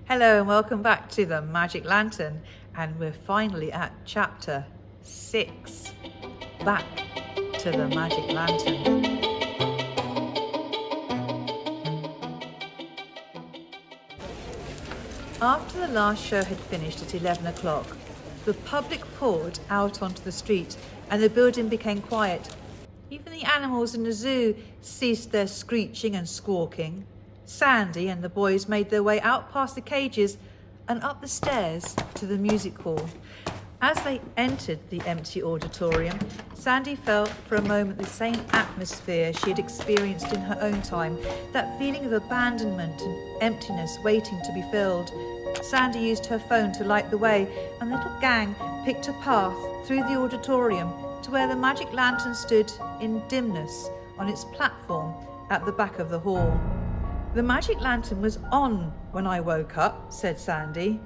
Hello and welcome back to the Magic Lantern, and we're finally at chapter 6, Back to the Magic Lantern. After the last show had finished at 11 o'clock, the public poured out onto the street and the building became quiet. Even the animals in the zoo ceased their screeching and squawking. Sandy and the boys made their way out past the cages and up the stairs to the music hall. As they entered the empty auditorium, Sandy felt for a moment the same atmosphere she had experienced in her own time, that feeling of abandonment and emptiness waiting to be filled. Sandy used her phone to light the way, and the little gang picked a path through the auditorium to where the magic lantern stood in dimness on its platform at the back of the hall. "The magic lantern was on when I woke up," said Sandy.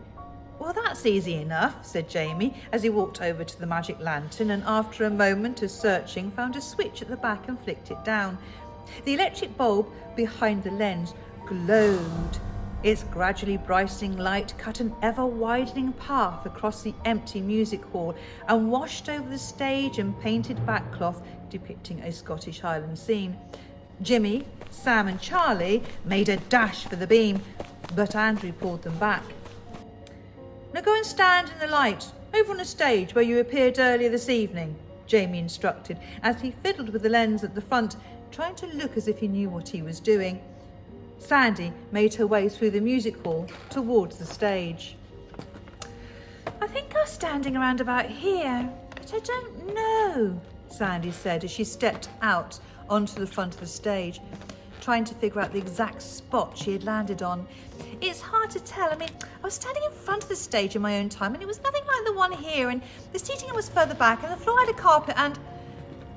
"Well, that's easy enough," said Jamie as he walked over to the magic lantern and after a moment of searching found a switch at the back and flicked it down. The electric bulb behind the lens glowed. Its gradually brightening light cut an ever-widening path across the empty music hall and washed over the stage and painted backcloth depicting a Scottish Highland scene. Jimmy, Sam and Charlie made a dash for the beam, but Andrew pulled them back. "Now go and stand in the light, over on the stage where you appeared earlier this evening," Jamie instructed as he fiddled with the lens at the front, trying to look as if he knew what he was doing. Sandy made her way through the music hall towards the stage. "I think I was standing around about here, but I don't know," Sandy said as she stepped out onto the front of the stage, trying to figure out the exact spot she had landed on. "It's hard to tell. I was standing in front of the stage in my own time and it was nothing like the one here, and the seating was further back and the floor had a carpet and—"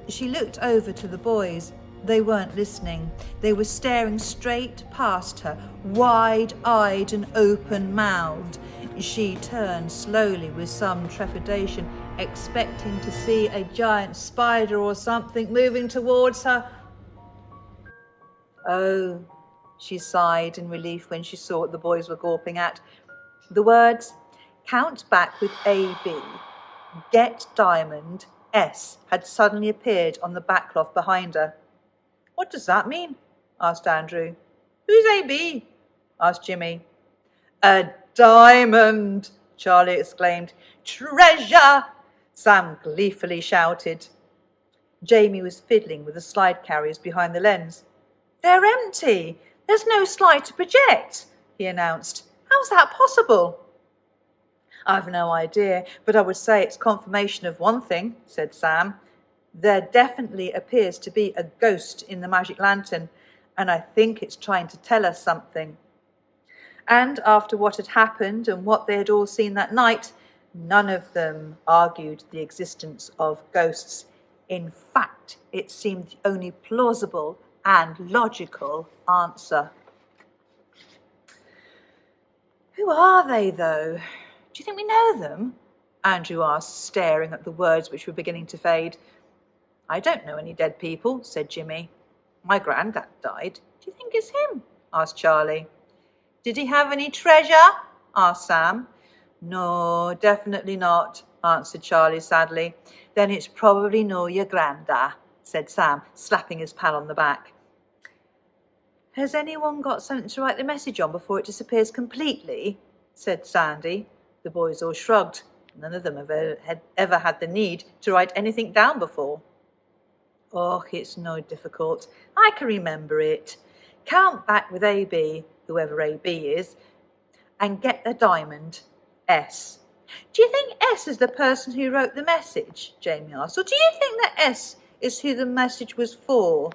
She looked over to the boys. They weren't listening. They were staring straight past her, wide-eyed and open-mouthed. She turned slowly with some trepidation, expecting to see a giant spider or something moving towards her. "Oh," she sighed in relief when she saw what the boys were gawping at. The words, "Count back with AB, get diamond, S," had suddenly appeared on the backcloth behind her. "What does that mean?" asked Andrew. "Who's AB?" asked Jimmy. "A diamond!" Charlie exclaimed. "Treasure!" Sam gleefully shouted. Jamie was fiddling with the slide carriers behind the lens. "They're empty. There's no slide to project," he announced. "How's that possible?" "I've no idea, but I would say it's confirmation of one thing," said Sam. "There definitely appears to be a ghost in the magic lantern, and I think it's trying to tell us something." And after what had happened and what they had all seen that night, none of them argued the existence of ghosts. In fact, it seemed the only plausible and logical answer. "Who are they, though? Do you think we know them?" Andrew asked, staring at the words which were beginning to fade. "I don't know any dead people," said Jimmy. "My granddad died." "Do you think it's him?" asked Charlie. "Did he have any treasure?" asked Sam. "No, definitely not," answered Charlie sadly. "Then it's probably no your granda," said Sam, slapping his pal on the back. "Has anyone got something to write the message on before it disappears completely?" said Sandy. The boys all shrugged. None of them had ever had the need to write anything down before. "Oh, it's no difficult. I can remember it. Count back with AB, whoever AB is, and get the diamond, S." "Do you think S is the person who wrote the message?" Jamie asked. "Or do you think that S is who the message was for?"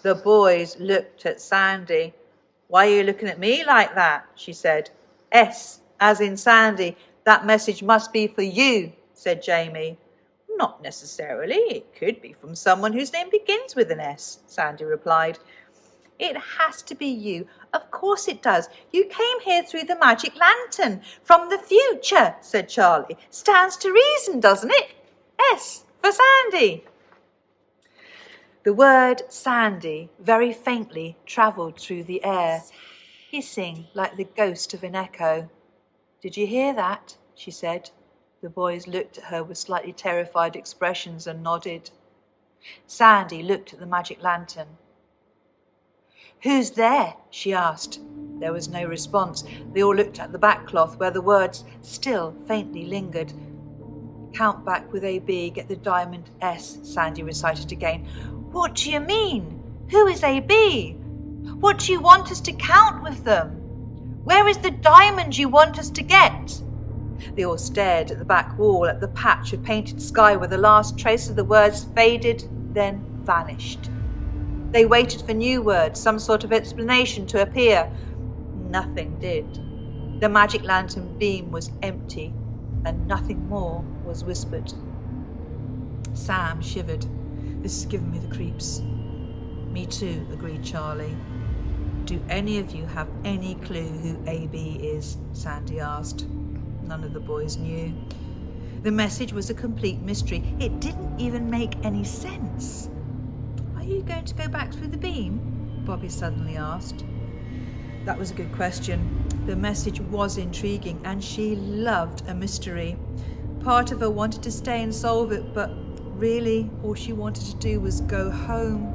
The boys looked at Sandy. "Why are you looking at me like that?" she said. "S, as in Sandy. That message must be for you," said Jamie. "Not necessarily. It could be from someone whose name begins with an S," Sandy replied. "It has to be you. Of course it does. You came here through the magic lantern from the future," said Charlie. "Stands to reason, doesn't it? S for Sandy." The word Sandy very faintly travelled through the air. hissing like the ghost of an echo. "Did you hear that?" she said. The boys looked at her with slightly terrified expressions and nodded. Sandy looked at the magic lantern. "Who's there?" she asked. There was no response. They all looked at the backcloth where the words still faintly lingered. "Count back with AB, get the diamond S," Sandy recited again. "What do you mean? Who is AB? What do you want us to count with them? Where is the diamond you want us to get?" They all stared at the back wall, at the patch of painted sky where the last trace of the words faded, then vanished. They waited for new words, some sort of explanation to appear. Nothing did. The magic lantern beam was empty, and nothing more was whispered. Sam shivered. "This is giving me the creeps." "Me too," agreed Charlie. "Do any of you have any clue who AB is?" Sandy asked. None of the boys knew. The message was a complete mystery. It didn't even make any sense. "Are you going to go back through the beam?" Bobby suddenly asked. That was a good question. The message was intriguing, and she loved a mystery. Part of her wanted to stay and solve it, but really all she wanted to do was go home.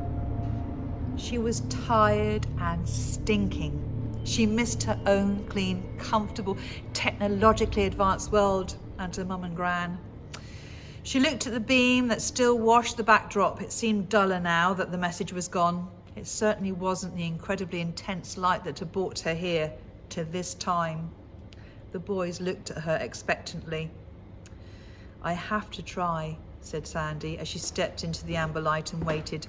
She was tired and stinking. She missed her own clean, comfortable, technologically advanced world and her mum and gran. She looked at the beam that still washed the backdrop. It seemed duller now that the message was gone. It certainly wasn't the incredibly intense light that had brought her here, to this time. The boys looked at her expectantly. "I have to try," said Sandy as she stepped into the amber light and waited,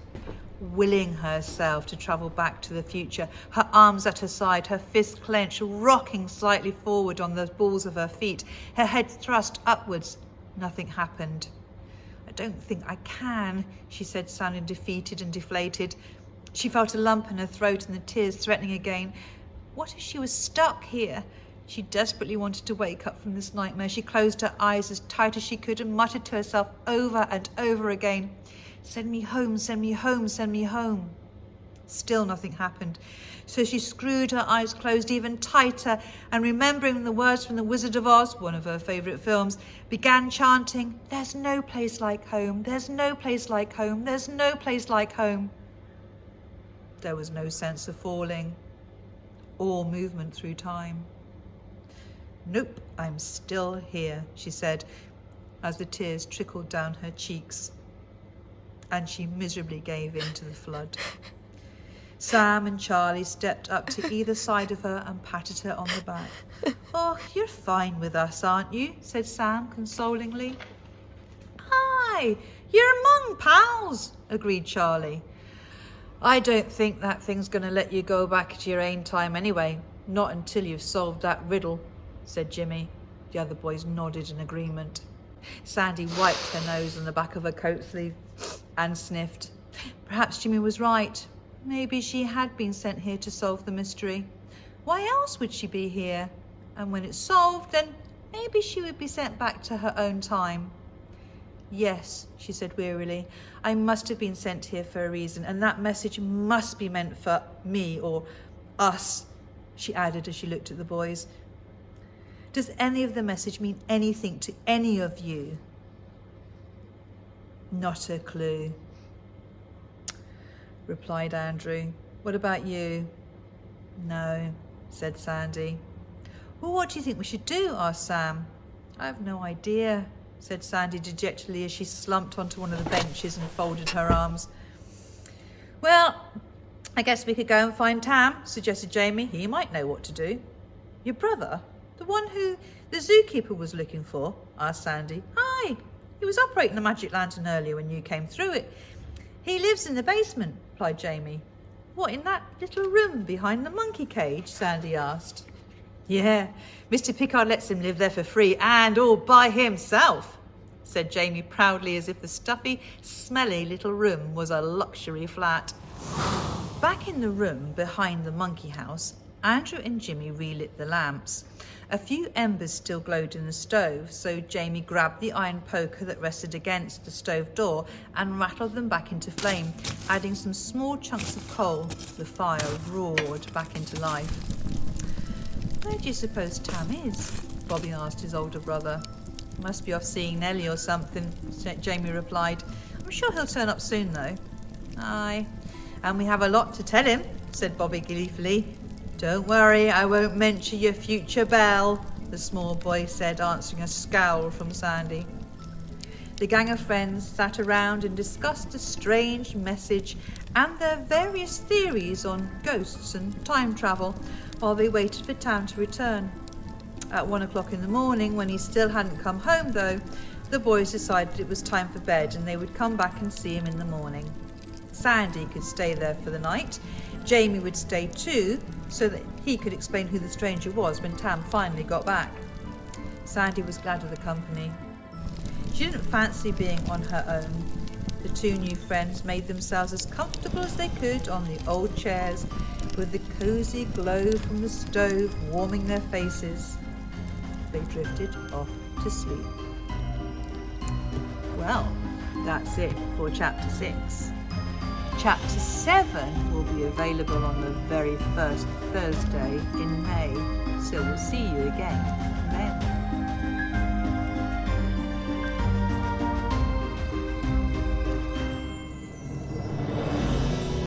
willing herself to travel back to the future, her arms at her side, her fists clenched, rocking slightly forward on the balls of her feet, her head thrust upwards. Nothing happened. "I don't think I can," she said, sounding defeated and deflated. She felt a lump in her throat and the tears threatening again. What if she was stuck here? She desperately wanted to wake up from this nightmare. She closed her eyes as tight as she could and muttered to herself over and over again, "Send me home, send me home, send me home." Still nothing happened. So she screwed her eyes closed even tighter and, remembering the words from The Wizard of Oz, one of her favourite films, began chanting, "There's no place like home, there's no place like home, there's no place like home." There was no sense of falling or movement through time. "Nope, I'm still here," she said as the tears trickled down her cheeks, and she miserably gave in to the flood. Sam and Charlie stepped up to either side of her and patted her on the back. "Oh, you're fine with us, aren't you?" said Sam consolingly. "Aye, you're among pals," agreed Charlie. "I don't think that thing's going to let you go back to your own time anyway, not until you've solved that riddle," said Jimmy. The other boys nodded in agreement. Sandy wiped her nose on the back of her coat sleeve and sniffed. Perhaps Jimmy was right. Maybe she had been sent here to solve the mystery. Why else would she be here? And when it's solved, then maybe she would be sent back to her own time. "Yes," she said wearily, "I must have been sent here for a reason, and that message must be meant for me or us," she added as she looked at the boys. "Does any of the message mean anything to any of you?" "Not a clue," replied Andrew. "What about you?" "No," said Sandy. "Well, what do you think we should do?" asked Sam. "I have no idea," said Sandy dejectedly as she slumped onto one of the benches and folded her arms. "Well, I guess we could go and find Tam," suggested Jamie. "He might know what to do." "Your brother? The one who the zookeeper was looking for?" asked Sandy. "Aye, he was operating the magic lantern earlier when you came through it. He lives in the basement," replied Jamie. "What, in that little room behind the monkey cage?" Sandy asked. "Yeah, Mr. Pickard lets him live there for free and all by himself," said Jamie proudly, as if the stuffy, smelly little room was a luxury flat. Back in the room behind the monkey house, Andrew and Jimmy relit the lamps. A few embers still glowed in the stove, so Jamie grabbed the iron poker that rested against the stove door and rattled them back into flame, adding some small chunks of coal. The fire roared back into life. Where do you suppose Tam is? Bobby asked his older brother. Must be off seeing Nellie or something, Jamie replied. I'm sure he'll turn up soon though. Aye, and we have a lot to tell him, said Bobby gleefully. Don't worry, I won't mention your future belle, the small boy said, answering a scowl from Sandy. The gang of friends sat around and discussed the strange message and their various theories on ghosts and time travel while they waited for Tam to return. At 1 o'clock in the morning, when he still hadn't come home though, the boys decided it was time for bed and they would come back and see him in the morning. Sandy could stay there for the night. Jamie would stay too, so that he could explain who the stranger was when Tam finally got back. Sandy was glad of the company. She didn't fancy being on her own. The two new friends made themselves as comfortable as they could on the old chairs, with the cosy glow from the stove warming their faces. They drifted off to sleep. Well, that's it for chapter 6. Chapter 7 will be available on the very first Thursday in May, so we'll see you again then.